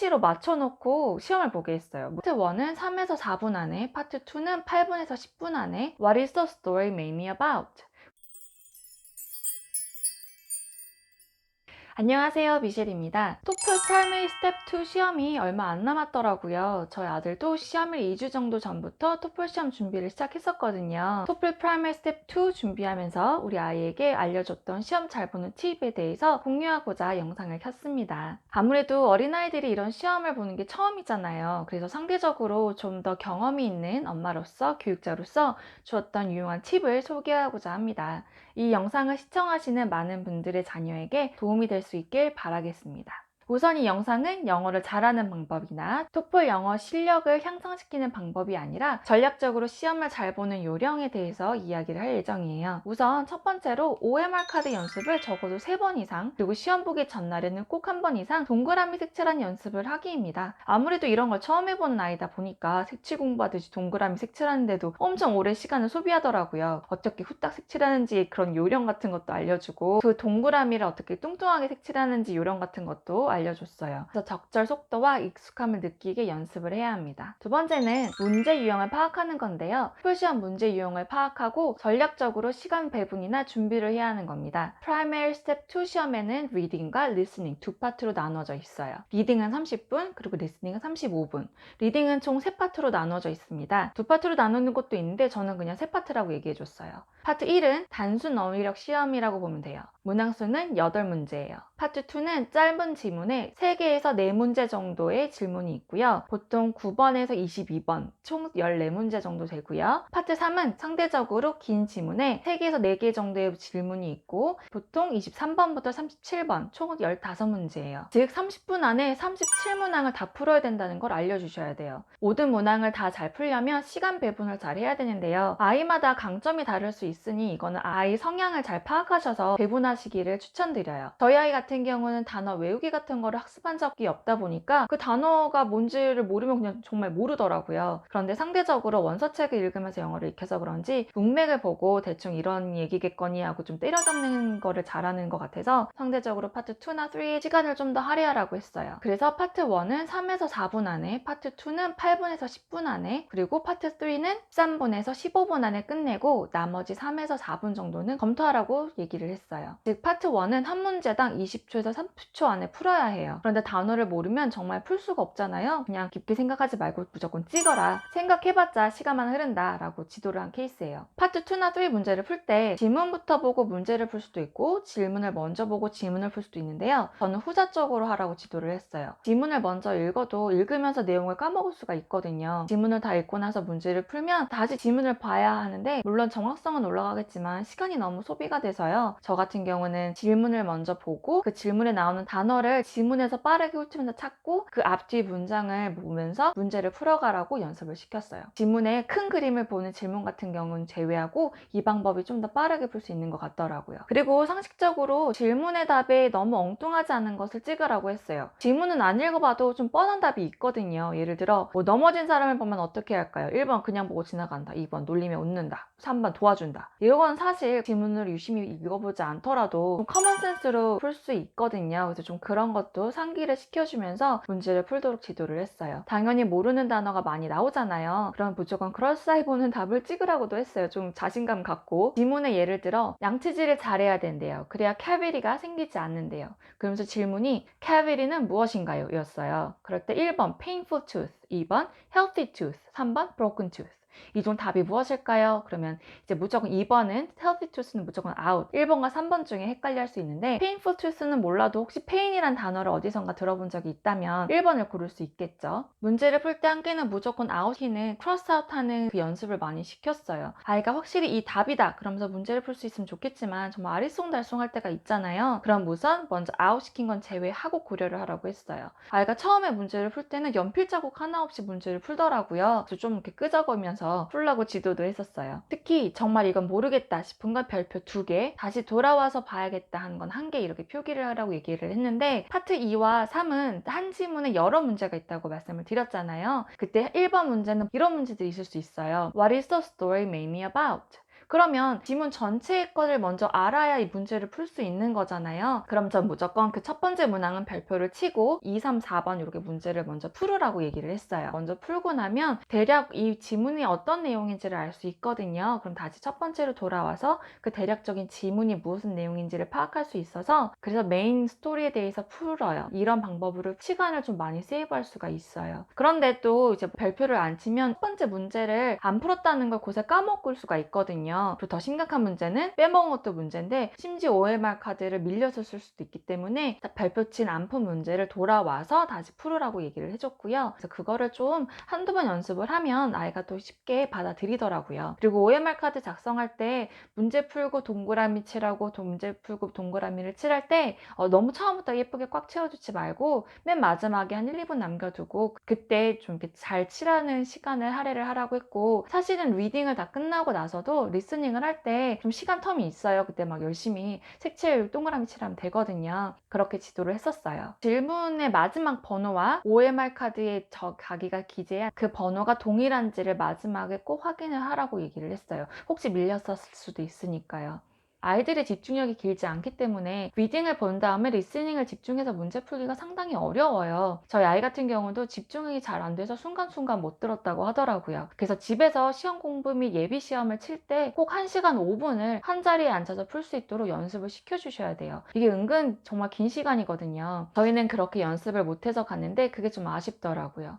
한시로 맞춰놓고 시험을 보게 했어요. 파트 1은 3에서 4분 안에, 파트 2는 8분에서 10분 안에. What is the story made me about? 안녕하세요, 미셸입니다. 토플 프라이머리 스텝 2 시험이 얼마 안 남았더라고요. 저희 아들도 시험일 2주 정도 전부터 토플 시험 준비를 시작했었거든요. 토플 프라이머리 스텝 2 준비하면서 우리 아이에게 알려줬던 시험 잘 보는 팁에 대해서 공유하고자 영상을 켰습니다. 아무래도 어린아이들이 이런 시험을 보는 게 처음이잖아요. 그래서 상대적으로 좀 더 경험이 있는 엄마로서, 교육자로서 주었던 유용한 팁을 소개하고자 합니다. 이 영상을 시청하시는 많은 분들의 자녀에게 도움이 될 수 있길 바라겠습니다. 우선 이 영상은 영어를 잘하는 방법이나 토플 영어 실력을 향상시키는 방법이 아니라 전략적으로 시험을 잘 보는 요령에 대해서 이야기를 할 예정이에요. 우선 첫 번째로 OMR 카드 연습을 적어도 3번 이상, 그리고 시험 보기 전날에는 꼭 1번 이상 동그라미 색칠하는 연습을 하기입니다. 아무래도 이런 걸 처음 해보는 아이다 보니까 색칠 공부하듯이 동그라미 색칠하는데도 엄청 오랜 시간을 소비하더라고요. 어떻게 후딱 색칠하는지 그런 요령 같은 것도 알려주고, 그 동그라미를 어떻게 뚱뚱하게 색칠하는지 요령 같은 것도 알려줬어요. 그래서 적절 속도와 익숙함을 느끼게 연습을 해야 합니다. 두 번째는 문제 유형을 파악하는 건데요. 토플시험 문제 유형을 파악하고 전략적으로 시간 배분이나 준비를 해야 하는 겁니다. Primary Step 2 시험에는 리딩과 리스닝 두 파트로 나눠져 있어요. 리딩은 30분, 그리고 리스닝은 35분. 리딩은 총 3파트로 나눠져 있습니다. 두 파트로 나누는 것도 있는데 저는 그냥 3파트라고 얘기해줬어요. 파트 1은 단순 어휘력 시험이라고 보면 돼요. 문항수는 8문제예요. 파트 2는 짧은 지문에 3개에서 4문제 정도의 질문이 있고요. 보통 9번에서 22번, 총 14문제 정도 되고요. 파트 3은 상대적으로 긴 지문에 3개에서 4개 정도의 질문이 있고, 보통 23번부터 37번, 총 15문제예요. 즉 30분 안에 37문항을 다 풀어야 된다는 걸 알려주셔야 돼요. 모든 문항을 다 잘 풀려면 시간 배분을 잘 해야 되는데요. 아이마다 강점이 다를 수 있으니 이거는 아이 성향을 잘 파악하셔서 배분하시기를 추천드려요. 저희 아이 같은 경우는 단어 외우기 같은 거를 학습한 적이 없다 보니까 그 단어가 뭔지를 모르면 그냥 정말 모르더라고요. 그런데 상대적으로 원서책을 읽으면서 영어를 익혀서 그런지 문맥을 보고 대충 이런 얘기겠거니 하고 좀 때려잡는 거를 잘하는 것 같아서 상대적으로 파트 2나 3의 시간을 좀 더 할애하라고 했어요. 그래서 파트 1은 3에서 4분 안에, 파트 2는 8분에서 10분 안에, 그리고 파트 3는 13분에서 15분 안에 끝내고 나머지 3에서 4분 정도는 검토하라고 얘기를 했어요. 즉 파트 1은 한 문제당 20초에서 30초 안에 풀어야 해요. 그런데 단어를 모르면 정말 풀 수가 없잖아요. 그냥 깊게 생각하지 말고 무조건 찍어라. 생각해봤자 시간만 흐른다 라고 지도를 한 케이스예요. 파트 2나 3 문제를 풀 때 질문부터 보고 문제를 풀 수도 있고 질문을 먼저 보고 질문을 풀 수도 있는데요. 저는 후자적으로 하라고 지도를 했어요. 지문을 먼저 읽어도 읽으면서 내용을 까먹을 수가 있거든요. 지문을 다 읽고 나서 문제를 풀면 다시 지문을 봐야 하는데, 물론 정확성은 올라가겠지만 시간이 너무 소비가 돼서요. 저 같은 경우는 질문을 먼저 보고 그 질문에 나오는 단어를 지문에서 빠르게 훑으면서 찾고 그 앞뒤 문장을 보면서 문제를 풀어가라고 연습을 시켰어요. 지문에 큰 그림을 보는 질문 같은 경우는 제외하고 이 방법이 좀 더 빠르게 풀 수 있는 것 같더라고요. 그리고 상식적으로 질문의 답에 너무 엉뚱하지 않은 것을 찍으라고 했어요. 질문은 안 읽어봐도 좀 뻔한 답이 있거든요. 예를 들어 뭐 넘어진 사람을 보면 어떻게 할까요? 1번 그냥 보고 지나간다, 2번 놀리면 웃는다, 3번 도와준다. 이건 사실 지문을 유심히 읽어보지 않더라도 좀 커먼센스로 풀 수 있거든요. 그래서 좀 그런 것도 상기를 시켜주면서 문제를 풀도록 지도를 했어요. 당연히 모르는 단어가 많이 나오잖아요. 그럼 무조건 그럴싸해 보는 답을 찍으라고도 했어요. 좀 자신감 갖고. 지문의 예를 들어 양치질을 잘해야 된대요. 그래야 캐비리가 생기지 않는데요. 그러면서 질문이 cavity는 무엇인가요? 였어요. 그럴 때 1번 painful tooth, 2번 healthy tooth, 3번 broken tooth. 이 중 답이 무엇일까요? 그러면 이제 무조건 2번은 healthy tooth는 무조건 out, 1번과 3번 중에 헷갈려 할 수 있는데, painful tooth는 몰라도 혹시 pain이란 단어를 어디선가 들어본 적이 있다면 1번을 고를 수 있겠죠. 문제를 풀 때 한개는 무조건 out키는 cross out 하는 그 연습을 많이 시켰어요. 아이가 확실히 이 답이다 그러면서 문제를 풀 수 있으면 좋겠지만 정말 아리송달송할 때가 있잖아요. 그럼 우선 먼저 out 시킨 건 제외하고 고려를 하라고 했어요. 아이가 처음에 문제를 풀 때는 연필 자국 하나 없이 문제를 풀더라고요. 그래서 좀 이렇게 끄적이면서 풀라고 지도도 했었어요. 특히 정말 이건 모르겠다 싶은 건 별표 2개, 다시 돌아와서 봐야겠다 하는 건 1개 이렇게 표기를 하라고 얘기를 했는데, 파트 2와 3은 한 지문에 여러 문제가 있다고 말씀을 드렸잖아요. 그때 1번 문제는 이런 문제들이 있을 수 있어요. What is the story made me about? 그러면 지문 전체의 거를 먼저 알아야 이 문제를 풀 수 있는 거잖아요. 그럼 전 무조건 그 첫 번째 문항은 별표를 치고 2, 3, 4번 이렇게 문제를 먼저 풀으라고 얘기를 했어요. 먼저 풀고 나면 대략 이 지문이 어떤 내용인지를 알 수 있거든요. 그럼 다시 첫 번째로 돌아와서 그 대략적인 지문이 무슨 내용인지를 파악할 수 있어서, 그래서 메인 스토리에 대해서 풀어요. 이런 방법으로 시간을 좀 많이 세이브할 수가 있어요. 그런데 또 이제 별표를 안 치면 첫 번째 문제를 안 풀었다는 걸 곳에 까먹을 수가 있거든요. 그리고 더 심각한 문제는 빼먹은 것도 문제인데 심지어 OMR 카드를 밀려서 쓸 수도 있기 때문에 별표 친 안 푼 문제를 돌아와서 다시 풀으라고 얘기를 해줬고요. 그래서 그거를 좀 한두 번 연습을 하면 아이가 또 쉽게 받아들이더라고요. 그리고 OMR 카드 작성할 때 문제 풀고 동그라미 칠하고 문제 풀고 동그라미를 칠할 때 너무 처음부터 예쁘게 꽉 채워주지 말고 맨 마지막에 한 1, 2분 남겨두고 그때 좀 이렇게 잘 칠하는 시간을 할애를 하라고 했고, 사실은 리딩을 다 끝나고 나서도 리스닝을 할 때 좀 시간 텀이 있어요. 그때 막 열심히 색칠 동그라미 칠하면 되거든요. 그렇게 지도를 했었어요. 질문의 마지막 번호와 OMR 카드에 자기가 기재한 그 번호가 동일한지를 마지막에 꼭 확인을 하라고 얘기를 했어요. 혹시 밀렸었을 수도 있으니까요. 아이들의 집중력이 길지 않기 때문에 리딩을 본 다음에 리스닝을 집중해서 문제 풀기가 상당히 어려워요. 저희 아이 같은 경우도 집중이 잘 안 돼서 순간순간 못 들었다고 하더라고요. 그래서 집에서 시험 공부 및 예비 시험을 칠 때 꼭 1시간 5분을 한 자리에 앉아서 풀 수 있도록 연습을 시켜주셔야 돼요. 이게 은근 정말 긴 시간이거든요. 저희는 그렇게 연습을 못해서 갔는데 그게 좀 아쉽더라고요.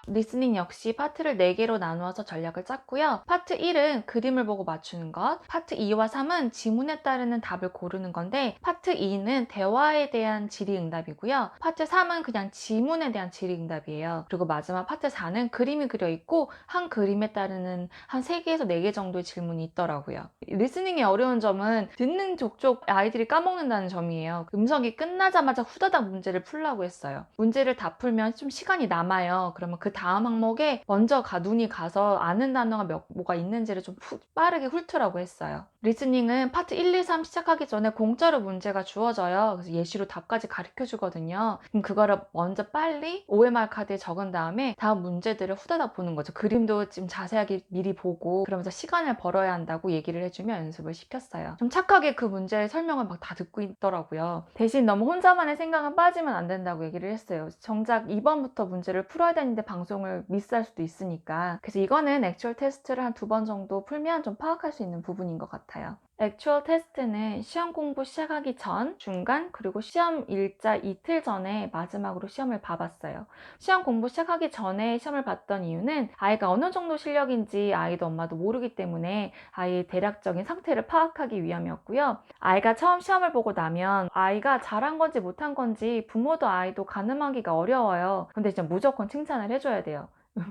리스닝 역시 파트를 4개로 나누어서 전략을 짰고요. 파트 1은 그림을 보고 맞추는 것, 파트 2와 3은 지문에 따르는 답을 고르는 건데, 파트 2는 대화에 대한 질의응답이고요. 파트 3은 그냥 지문에 대한 질의응답이에요. 그리고 마지막 파트 4는 그림이 그려 있고 한 그림에 따르는 한 3개에서 4개 정도의 질문이 있더라고요. 리스닝의 어려운 점은 듣는 족족 아이들이 까먹는다는 점이에요. 음성이 끝나자마자 후다닥 문제를 풀라고 했어요. 문제를 다 풀면 좀 시간이 남아요. 그러면 그 다음 항목에 먼저 눈이 가서 아는 단어가 뭐가 있는지를 좀 빠르게 훑으라고 했어요. 리스닝은 파트 1, 2, 3 시작하기 전에 공짜로 문제가 주어져요. 그래서 예시로 답까지 가르쳐 주거든요. 그럼 그거를 먼저 빨리 OMR 카드에 적은 다음에 다음 문제들을 후다닥 보는 거죠. 그림도 좀 자세하게 미리 보고, 그러면서 시간을 벌어야 한다고 얘기를 해주며 연습을 시켰어요. 좀 착하게 그 문제의 설명을 막 다 듣고 있더라고요. 대신 너무 혼자만의 생각은 빠지면 안 된다고 얘기를 했어요. 정작 2번부터 문제를 풀어야 되는데 방송을 미스할 수도 있으니까. 그래서 이거는 액츄얼 테스트를 한 2번 정도 풀면 좀 파악할 수 있는 부분인 것 같아요. 액츄얼 테스트는 시험 공부 시작하기 전, 중간, 그리고 시험 일자 이틀 전에 마지막으로 시험을 봐봤어요. 시험 공부 시작하기 전에 시험을 봤던 이유는 아이가 어느 정도 실력인지 아이도 엄마도 모르기 때문에 아이의 대략적인 상태를 파악하기 위함이었고요. 아이가 처음 시험을 보고 나면 아이가 잘한 건지 못한 건지 부모도 아이도 가늠하기가 어려워요. 근데 진짜 무조건 칭찬을 해줘야 돼요.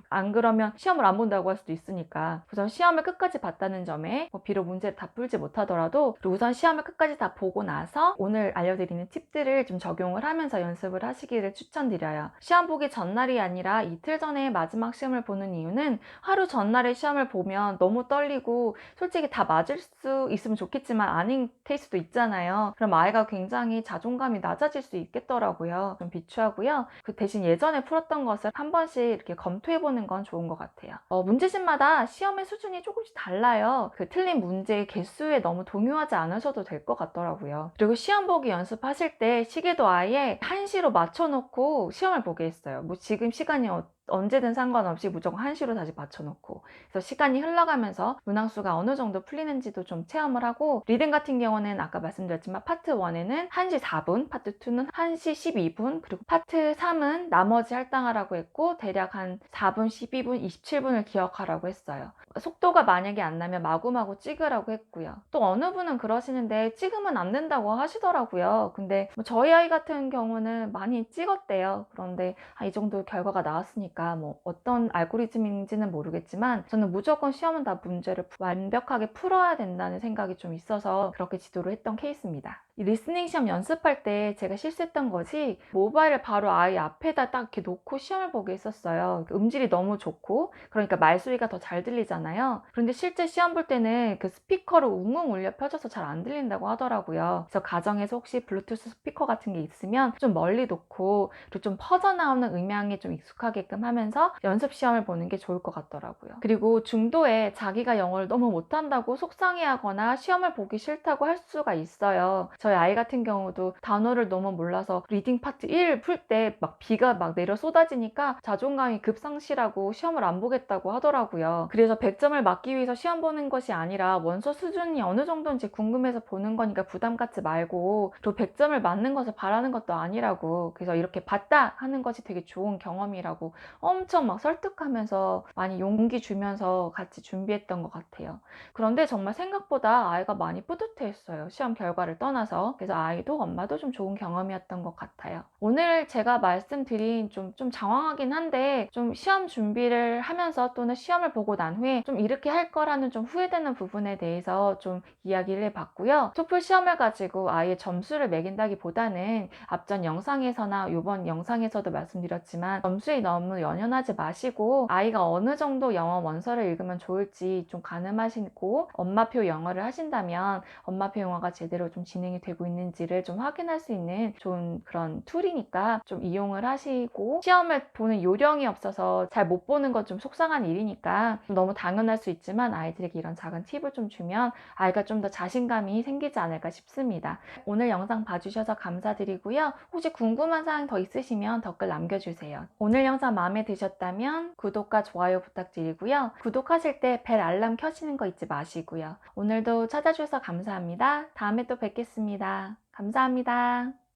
안 그러면 시험을 안 본다고 할 수도 있으니까. 우선 시험을 끝까지 봤다는 점에 비록 문제를 다 풀지 못하더라도 우선 시험을 끝까지 다 보고 나서 오늘 알려드리는 팁들을 좀 적용을 하면서 연습을 하시기를 추천드려요. 시험 보기 전날이 아니라 이틀 전에 마지막 시험을 보는 이유는 하루 전날에 시험을 보면 너무 떨리고 솔직히 다 맞을 수 있으면 좋겠지만 아닌 케이스도 있잖아요. 그럼 아이가 굉장히 자존감이 낮아질 수 있겠더라고요. 좀 비추하고요. 그 대신 예전에 풀었던 것을 한 번씩 이렇게 검토해보는 건 좋은 것 같아요. 문제집마다 시험의 수준이 조금씩 달라요. 그 틀린 문제의 개수에 너무 동요하지 않으셔도 될 것 같더라고요. 그리고 시험 보기 연습하실 때 시계도 아예 1시로 맞춰놓고 시험을 보게 했어요. 뭐 지금 시간이 언제든 상관없이 무조건 1시로 다시 맞춰놓고, 그래서 시간이 흘러가면서 문항수가 어느 정도 풀리는지도 좀 체험을 하고, 리딩 같은 경우는 아까 말씀드렸지만 파트 1에는 1시 4분, 파트 2는 1시 12분, 그리고 파트 3은 나머지 할당하라고 했고 대략 한 4분, 12분, 27분을 기억하라고 했어요. 속도가 만약에 안 나면 마구마구 찍으라고 했고요. 또 어느 분은 그러시는데 찍으면 안 된다고 하시더라고요. 근데 뭐 저희 아이 같은 경우는 많이 찍었대요. 그런데 이 정도 결과가 나왔으니까 뭐 어떤 알고리즘인지는 모르겠지만 저는 무조건 시험은 다 문제를 완벽하게 풀어야 된다는 생각이 좀 있어서 그렇게 지도를 했던 케이스입니다. 이 리스닝 시험 연습할 때 제가 실수했던 것이 모바일을 바로 아이 앞에다 딱 이렇게 놓고 시험을 보게 했었어요. 음질이 너무 좋고 그러니까 말소리가 더 잘 들리잖아요. 그런데 실제 시험 볼 때는 그 스피커를 웅웅 울려 펴져서 잘 안 들린다고 하더라고요. 그래서 가정에서 혹시 블루투스 스피커 같은 게 있으면 좀 멀리 놓고 그리고 좀 퍼져나오는 음향에 좀 익숙하게끔 하면서 연습 시험을 보는 게 좋을 것 같더라고요. 그리고 중도에 자기가 영어를 너무 못한다고 속상해하거나 시험을 보기 싫다고 할 수가 있어요. 저희 아이 같은 경우도 단어를 너무 몰라서 리딩 파트 1 풀 때 막 비가 막 내려 쏟아지니까 자존감이 급상실하고 시험을 안 보겠다고 하더라고요. 그래서 100점을 맞기 위해서 시험 보는 것이 아니라 원서 수준이 어느 정도인지 궁금해서 보는 거니까 부담 갖지 말고 또 100점을 맞는 것을 바라는 것도 아니라고, 그래서 이렇게 봤다 하는 것이 되게 좋은 경험이라고 엄청 막 설득하면서 많이 용기 주면서 같이 준비했던 것 같아요. 그런데 정말 생각보다 아이가 많이 뿌듯해했어요. 시험 결과를 떠나서. 그래서 아이도 엄마도 좀 좋은 경험이었던 것 같아요. 오늘 제가 말씀드린 좀 장황하긴 한데 좀 시험 준비를 하면서 또는 시험을 보고 난 후에 좀 이렇게 할 거라는 좀 후회되는 부분에 대해서 좀 이야기를 해봤고요. 토플 시험을 가지고 아이의 점수를 매긴다기보다는 앞전 영상에서나 이번 영상에서도 말씀드렸지만 점수에 너무 연연하지 마시고 아이가 어느 정도 영어 원서를 읽으면 좋을지 좀 가늠하시고 엄마표 영어를 하신다면 엄마표 영어가 제대로 좀 진행이 되고 있는지를 좀 확인할 수 있는 좋은 그런 툴이니까 좀 이용을 하시고, 시험을 보는 요령이 없어서 잘 못 보는 건 좀 속상한 일이니까 너무 당연할 수 있지만 아이들에게 이런 작은 팁을 좀 주면 아이가 좀 더 자신감이 생기지 않을까 싶습니다. 오늘 영상 봐주셔서 감사드리고요. 혹시 궁금한 사항 더 있으시면 댓글 남겨주세요. 오늘 영상 마음에 드셨다면 구독과 좋아요 부탁드리고요. 구독하실 때 벨 알람 켜시는 거 잊지 마시고요. 오늘도 찾아주셔서 감사합니다. 다음에 또 뵙겠습니다. 감사합니다.